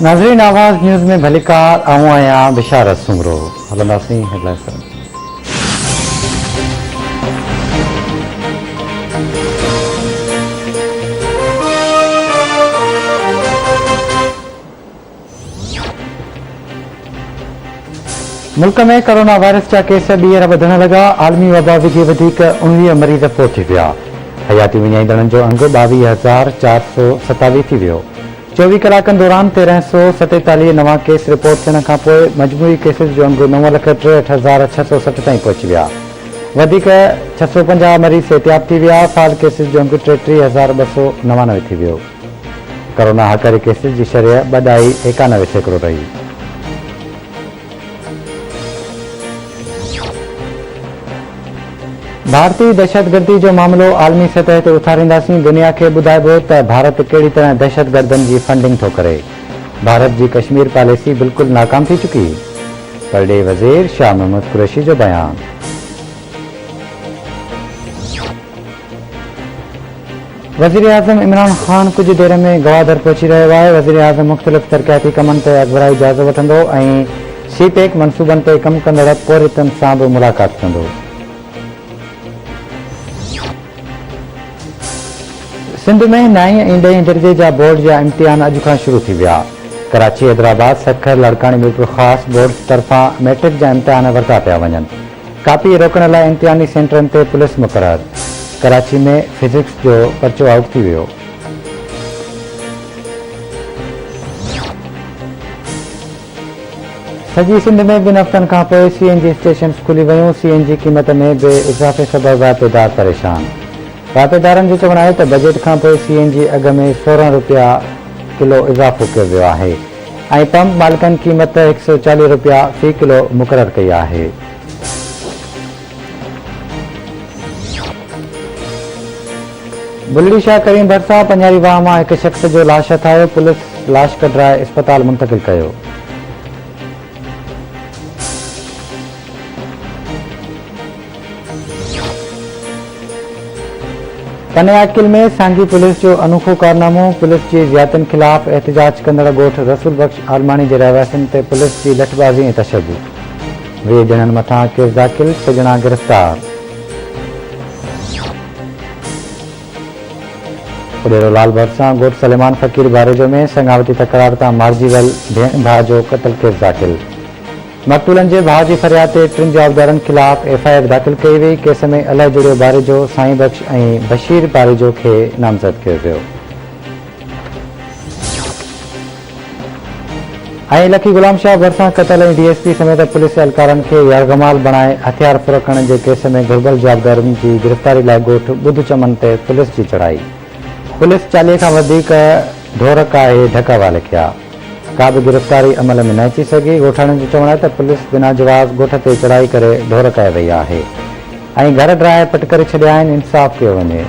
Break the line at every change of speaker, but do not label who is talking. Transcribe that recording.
नाज़रीन, आवाज़ न्यूज़ में भलीकार आऊं आहियां बिशारत सुमरो। हलंदासीं हेडलाइंस तरफ़। मुल्क में कोरोना वायरस जा केस ॿीहर वधण लॻा। आलमी वबा विझी वधीक 19 मरीज़ पोइ थी विया। हयाती विञाईंदड़नि जो अंग 22,427 थी वियो। 24 कलाकनि दौरान 1347 नवां केस रिपोर्ट थियण खां पोइ मजमूई केसिस जो अंग 9,63,660 ताईं पहुची विया। वधीक 650 मरीज़ एहतियात थी विया। फाल केसिस जो अंग 33,299 थी वियो। कोरोना हकारी केसिस जी शरह 2.91% रही। भारतीय दहशतगर्दी जो मामलो आलमी सतह ते उथारींदासीं। दुनिया खे ॿुधाइबो त भारत कहिड़ी तरह दहशतगर्दनि जी फंडिंग थो करे। भारत जी कश्मीर पॉलिसी बिल्कुलु नाकाम थी चुकी। परॾे वज़ीर शाह महमूद कुरैशी जो बयान। वज़ीर आज़म इमरान ख़ान कुछ देर में गवादर पहुची रहियो आहे। वज़ीर आज़म मुख़्तलिफ़ तरक़ियाती कमनि ते अॻुवाई जाइज़ो वठंदो ऐं सी-पैक मनसूबनि ते कमु कंदड़ पोरितनि सां बि मुलाक़ात कंदो। सिंध में 9 ऐं 10 दर्जे जा बोर्ड जा इम्तिहान अॼु खां शुरू थी विया। कराची, हैदराबाद, सखर, लड़कानी, मीरपुर ख़ासि बोर्ड तरफ़ां मैट्रिक जा इम्तिहान वरिता पिया वञनि। कापी रोकण लाइ इम्तिहानी सेंटरनि ते पुलिस मुक़ररु। कराची में फिज़िक्स जो पर्चो आउट थी वियो। सॼी सिंध में 2 हफ़्तनि खां पोइ CNG स्टेशन खुली वियूं। CNG क़ीमत में बि इज़ाफ़े सबबि वाइपेदार परेशान। वाइपेदारनि जो चवणु आहे त बजट खां पोइ CNG अघ में 16 रुपया किलो इज़ाफ़ो कयो वियो आहे ऐं पंप मालिकनि क़ीमत 140 रुपया फ़ी किलो मुक़ररु कई आहे। बुल्ली शाह करीम भरिसां पंजारी वाह मां हिकु शख़्स जो लाश हथायो। पुलिस लाश कढराए इस्पताल मुंतक़िल कयो। पनियाकिल में सांगी पुलिस जो अनोखो कारनामो। पुलिस जी ज़ियादतियुनि ख़िलाफ़ एहतजाज कंदड़ ॻोठ रसूल बख्श आलमाणी जे रहवासियुनि ते पुलिस जी लठबाज़ी ऐं तशद्दुद। 20 ॼणनि मथां केस दाख़िल, 6 ॼणा गिरफ़्तार। पुडेरो लाल भरिसां ॻोठ सलेमान फ़कीर बारेजो में संगावती तकरार तां मारिजी वियल भेण भाउ जो क़त्ल केस दाख़िल। मक़तूलनि जे भाउ जी फरियाद ते 3 जवाबदारनि ख़िलाफ़ FIR दाख़िल कई वई। केस में अलाए जुड़ियो बारेजो, साईं बख्श ऐं बशीर बारेजो खे नामज़द कयो वियो। ऐं लखी गुलाम शाह भरिसां क़तल ऐं DSP समेत पुलिस एहलकारनि खे यारगमाल बणाए हथियार फ़रोख़ण जे केस में घुर्बल जवाबदारनि जी गिरफ़्तारी लाइ ॻोठ ॿुध चमन ते पुलिस जी चढ़ाई। पुलिस 40 खां वधीक ढोरका ऐं ढका लिखिया। का बि गिरफ़्तारी अमल में न अची सघी। ॻोठाणनि जो चवणु आहे त पुलिस बिना जवाज़ ॻोठ ते चढ़ाई करे ढोर कए वई आहे ऐं घर ड्राए पट करे छॾिया आहिनि। इंसाफ़ कयो वञे।